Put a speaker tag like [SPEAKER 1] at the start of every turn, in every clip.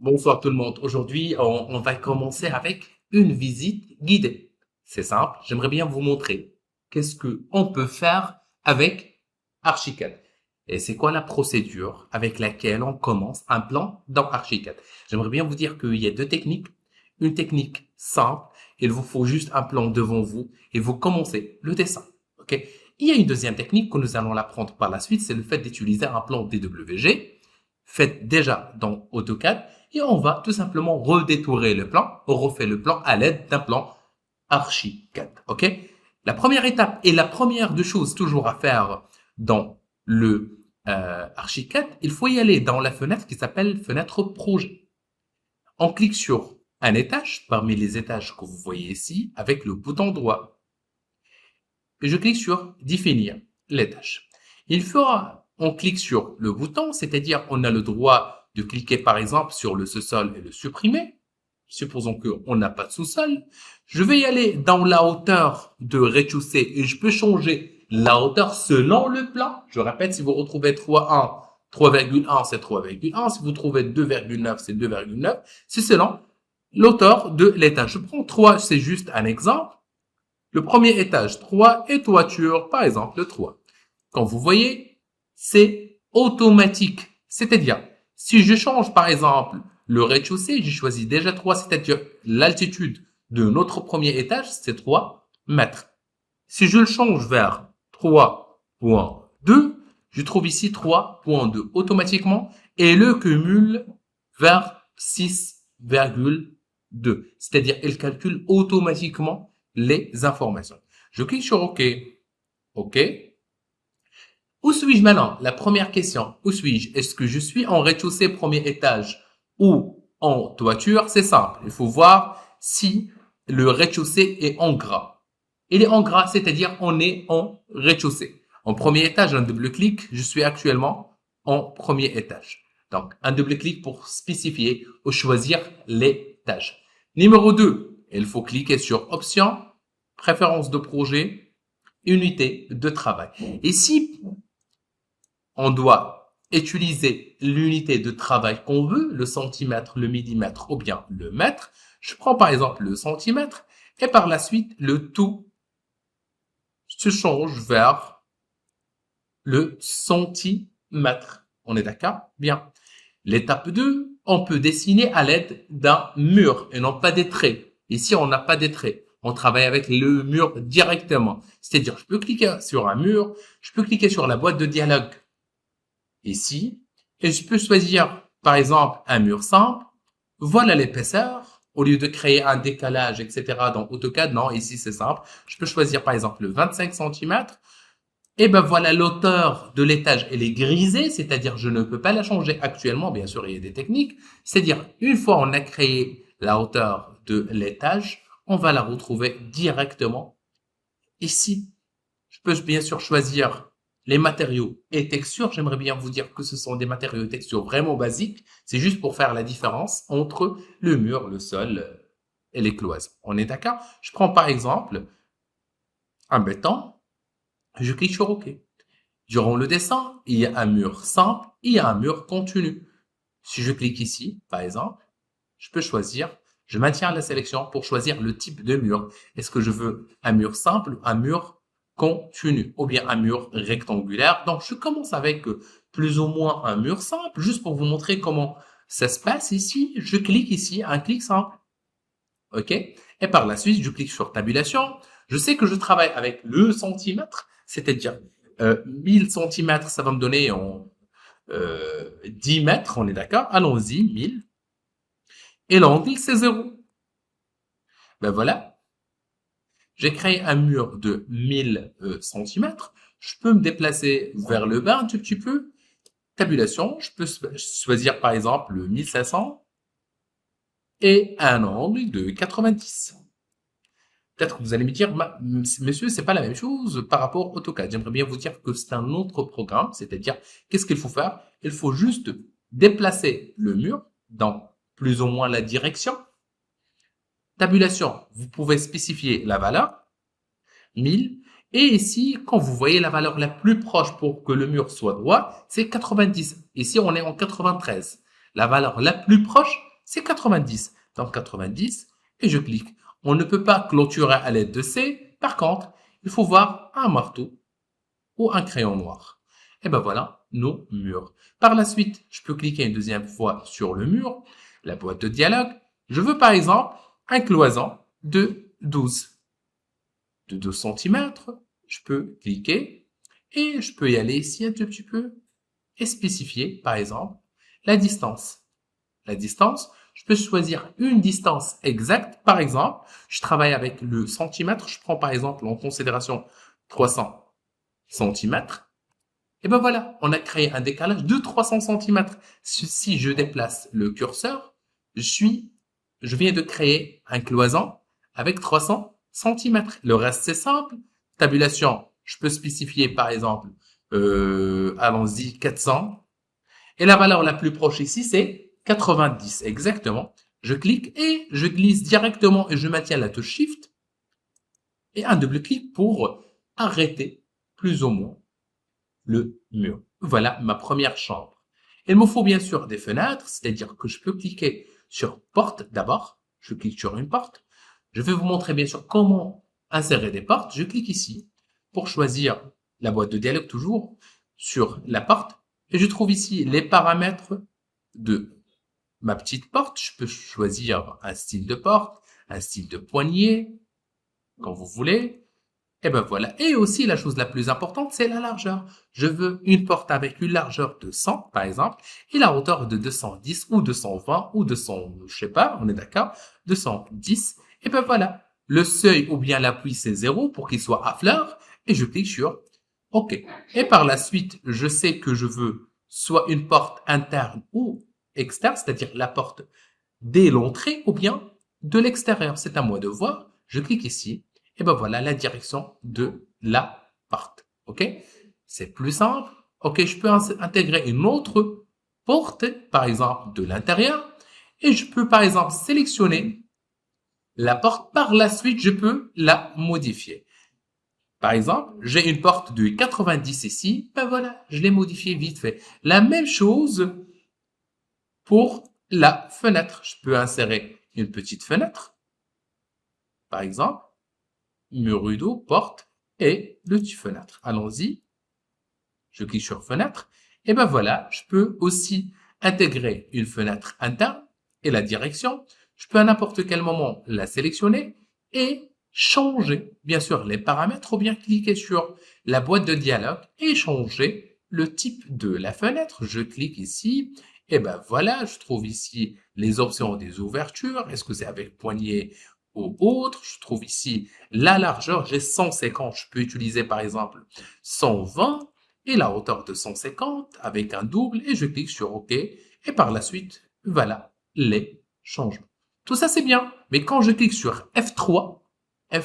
[SPEAKER 1] Bonsoir tout le monde. Aujourd'hui, on va commencer avec une visite guidée. C'est simple, j'aimerais bien vous montrer qu'est-ce que on peut faire avec Archicad. Et c'est quoi la procédure avec laquelle on commence un plan dans Archicad. J'aimerais bien vous dire qu'il y a deux techniques. Une technique simple, il vous faut juste un plan devant vous et vous commencez le dessin. Ok? Il y a une deuxième technique que nous allons l'apprendre par la suite, c'est le fait d'utiliser un plan DWG fait déjà dans AutoCAD et on va tout simplement redétourer le plan, on refait le plan à l'aide d'un plan ArchiCAD. Ok? La première étape et la première des choses toujours à faire dans le ArchiCAD, il faut y aller dans la fenêtre qui s'appelle fenêtre projet. On clique sur un étage parmi les étages que vous voyez ici avec le bouton droit. Et je clique sur définir l'étage. Il fera, on clique sur le bouton, c'est-à-dire on a le droit de cliquer par exemple sur le sous-sol et le supprimer. Supposons qu'on n'a pas de sous-sol. Je vais y aller dans la hauteur de rez-de-chaussée et je peux changer la hauteur selon le plan. Je répète, si vous retrouvez 3,1, c'est 3,1. Si vous trouvez 2,9, c'est 2,9. C'est selon l'hauteur de l'étage. Je prends 3, c'est juste un exemple. Le premier étage 3 et toiture, par exemple, le 3. Quand vous voyez, c'est automatique. C'est-à-dire, si je change, par exemple, le rez-de-chaussée, j'ai choisi déjà 3, c'est-à-dire l'altitude de notre premier étage, c'est 3 mètres. Si je le change vers 3,2, je trouve ici 3,2 automatiquement et le cumule vers 6,2. C'est-à-dire, il calcule automatiquement les informations. Je clique sur OK. OK. Où suis-je maintenant? La première question. Où suis-je? Est-ce que je suis en rez-de-chaussée premier étage ou en toiture? C'est simple. Il faut voir si le rez-de-chaussée est en gras. Il est en gras, c'est-à-dire on est en rez-de-chaussée. En premier étage, un double-clic, je suis actuellement en premier étage. Donc, un double-clic pour spécifier ou choisir l'étage. Numéro 2, il faut cliquer sur Options, Préférences de projet, Unité de travail. Et si on doit utiliser l'unité de travail qu'on veut, le centimètre, le millimètre ou bien le mètre, je prends par exemple le centimètre et par la suite le tout se change vers le centimètre. On est d'accord? Bien. L'étape 2, on peut dessiner à l'aide d'un mur et non pas des traits. Ici, on n'a pas des traits. On travaille avec le mur directement. C'est-à-dire, je peux cliquer sur un mur, je peux cliquer sur la boîte de dialogue ici, et je peux choisir, par exemple, un mur simple. Voilà l'épaisseur. Au lieu de créer un décalage, etc. dans AutoCAD, non, ici c'est simple. Je peux choisir, par exemple, le 25 centimètres. Et ben voilà, l'auteur de l'étage, elle est grisée, c'est-à-dire je ne peux pas la changer actuellement, bien sûr il y a des techniques, c'est-à-dire une fois on a créé la hauteur de l'étage, on va la retrouver directement ici. Je peux bien sûr choisir les matériaux et textures, j'aimerais bien vous dire que ce sont des matériaux et textures vraiment basiques, c'est juste pour faire la différence entre le mur, le sol et les cloisons. On est d'accord? Je prends par exemple un béton, je clique sur OK. Durant le dessin, il y a un mur simple et il y a un mur continu. Si je clique ici, par exemple, je peux choisir, je maintiens la sélection pour choisir le type de mur. Est-ce que je veux un mur simple, un mur continu ou bien un mur rectangulaire? Donc, je commence avec plus ou moins un mur simple, juste pour vous montrer comment ça se passe ici. Je clique ici, un clic simple. OK? Et par la suite, je clique sur tabulation. Je sais que je travaille avec le centimètre, c'est-à-dire 1000 centimètres, ça va me donner en 10 mètres, on est d'accord? Allons-y, 1000. Et l'angle, c'est 0. Ben voilà, j'ai créé un mur de 1000 centimètres. Je peux me déplacer vers le bas un tout petit peu. Tabulation, je peux choisir par exemple le 1500 et un angle de 90. Peut-être que vous allez me dire, monsieur, c'est pas la même chose par rapport au AutoCAD. J'aimerais bien vous dire que c'est un autre programme, c'est-à-dire, qu'est-ce qu'il faut faire? Il faut juste déplacer le mur dans plus ou moins la direction. Tabulation, vous pouvez spécifier la valeur, 1000. Et ici, quand vous voyez la valeur la plus proche pour que le mur soit droit, c'est 90. Ici, on est en 93. La valeur la plus proche, c'est 90. Donc 90, et je clique. On ne peut pas clôturer à l'aide de C. Par contre, il faut voir un marteau ou un crayon noir. Et ben voilà nos murs. Par la suite, je peux cliquer une deuxième fois sur le mur, la boîte de dialogue. Je veux par exemple un cloison de 12 cm. Je peux cliquer et je peux y aller ici un tout petit peu et spécifier par exemple la distance. La distance, je peux choisir une distance exacte. Par exemple, je travaille avec le centimètre. Je prends par exemple en considération 300 centimètres. Et ben voilà, on a créé un décalage de 300 centimètres. Si je déplace le curseur, je viens de créer un cloison avec 300 centimètres. Le reste, c'est simple. Tabulation, je peux spécifier par exemple, allons-y, 400. Et la valeur la plus proche ici, c'est 90, exactement. Je clique et je glisse directement et je maintiens la touche Shift et un double clic pour arrêter plus ou moins le mur. Voilà ma première chambre. Il me faut bien sûr des fenêtres, c'est-à-dire que je peux cliquer sur porte d'abord. Je clique sur une porte. Je vais vous montrer bien sûr comment insérer des portes. Je clique ici pour choisir la boîte de dialogue toujours sur la porte. Et je trouve ici les paramètres de ma petite porte. Je peux choisir un style de porte, un style de poignée, quand vous voulez. Et ben voilà. Et aussi, la chose la plus importante, c'est la largeur. Je veux une porte avec une largeur de 100, par exemple, et la hauteur de 210 ou 220 ou 200, je sais pas, on est d'accord, 210. Et ben voilà. Le seuil ou bien l'appui, c'est 0 pour qu'il soit à fleur. Et je clique sur OK. Et par la suite, je sais que je veux soit une porte interne ou externe, c'est-à-dire la porte dès l'entrée ou bien de l'extérieur. C'est à moi de voir. Je clique ici. Et ben voilà la direction de la porte. OK? C'est plus simple. OK, je peux intégrer une autre porte, par exemple, de l'intérieur. Et je peux, par exemple, sélectionner la porte. Par la suite, je peux la modifier. Par exemple, j'ai une porte de 90 ici. Ben voilà, je l'ai modifiée vite fait. La même chose pour la fenêtre. Je peux insérer une petite fenêtre. Par exemple, mur rideau, porte et le petit fenêtre. Allons-y. Je clique sur fenêtre. Et ben voilà, je peux aussi intégrer une fenêtre interne et la direction. Je peux à n'importe quel moment la sélectionner et changer, bien sûr, les paramètres ou bien cliquer sur la boîte de dialogue et changer le type de la fenêtre. Je clique ici et ben voilà, je trouve ici les options des ouvertures. Est-ce que c'est avec poignée ou autre? Je trouve ici la largeur. J'ai 150. Je peux utiliser par exemple 120 et la hauteur de 150 avec un double et je clique sur OK et par la suite, voilà les changements. Tout ça c'est bien, mais quand je clique sur F3, elle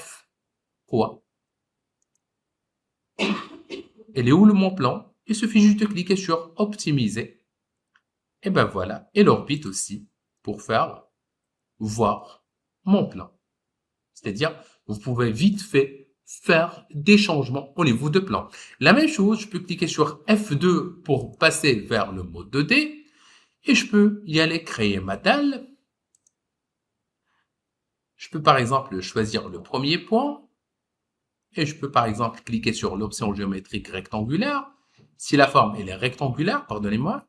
[SPEAKER 1] est où mon plan? Il suffit juste de cliquer sur optimiser et ben voilà, et l'orbite aussi pour faire voir mon plan. C'est-à-dire, vous pouvez vite fait faire des changements au niveau de plan. La même chose, je peux cliquer sur F2 pour passer vers le mode 2D et je peux y aller créer ma dalle. Je peux par exemple choisir le premier point et je peux par exemple cliquer sur l'option géométrique rectangulaire. Si la forme elle est rectangulaire, pardonnez-moi.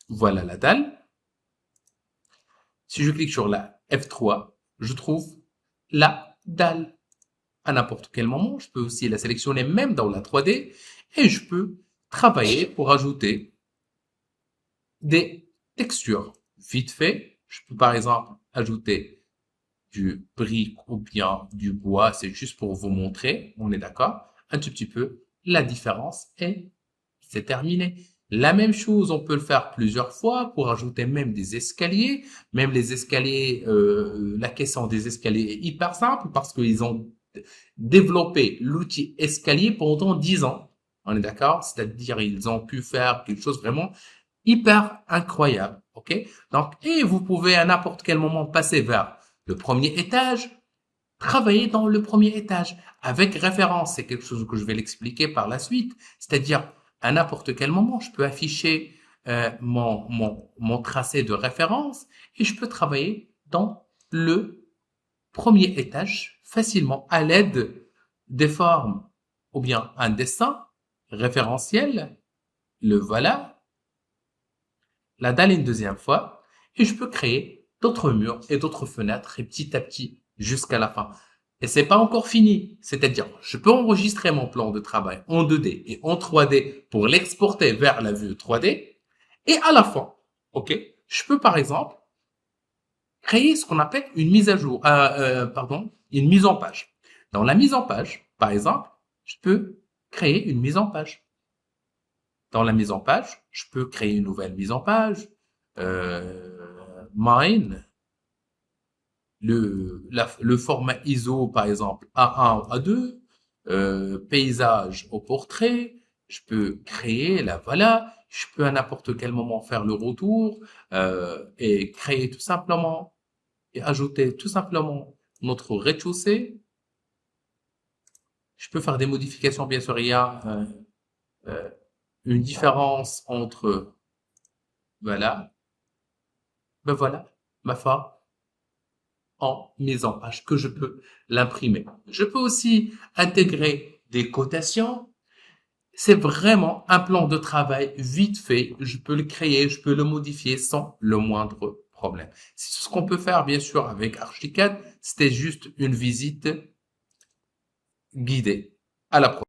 [SPEAKER 1] Voilà la dalle. Si je clique sur la F3, je trouve la dalle. À n'importe quel moment, je peux aussi la sélectionner même dans la 3D et je peux travailler pour ajouter des textures. Vite fait, je peux par exemple ajouter du brique ou bien du bois, c'est juste pour vous montrer, on est d'accord, un tout petit peu la différence et c'est terminé. La même chose, on peut le faire plusieurs fois pour ajouter même des escaliers. Même les escaliers, la question des escaliers est hyper simple parce qu'ils ont développé l'outil escalier pendant 10 ans. On est d'accord? C'est-à-dire, ils ont pu faire quelque chose vraiment hyper incroyable. OK? Donc, et vous pouvez à n'importe quel moment passer vers le premier étage, travailler dans le premier étage avec référence. C'est quelque chose que je vais l'expliquer par la suite. C'est-à-dire, à n'importe quel moment, je peux afficher mon tracé de référence et je peux travailler dans le premier étage facilement à l'aide des formes ou bien un dessin référentiel, le voilà, la dalle une deuxième fois et je peux créer d'autres murs et d'autres fenêtres et petit à petit jusqu'à la fin. Et c'est pas encore fini. C'est-à-dire, je peux enregistrer mon plan de travail en 2D et en 3D pour l'exporter vers la vue 3D. Et à la fin, ok, je peux par exemple créer ce qu'on appelle une mise à jour, une mise en page. Dans la mise en page, par exemple, je peux créer une mise en page. Dans la mise en page, je peux créer une nouvelle mise en page, mine, le format ISO, par exemple, A1 ou A2, paysage au portrait, je peux créer la voilà, je peux à n'importe quel moment faire le retour et créer tout simplement et ajouter tout simplement notre rez-de-chaussée. Je peux faire des modifications, bien sûr, il y a euh, une différence entre, voilà, ben voilà, ma foi, en mise en page que je peux l'imprimer. Je peux aussi intégrer des cotations. C'est vraiment un plan de travail vite fait. Je peux le créer, je peux le modifier sans le moindre problème. C'est ce qu'on peut faire, bien sûr, avec Archicad. C'était juste une visite guidée. À la prochaine.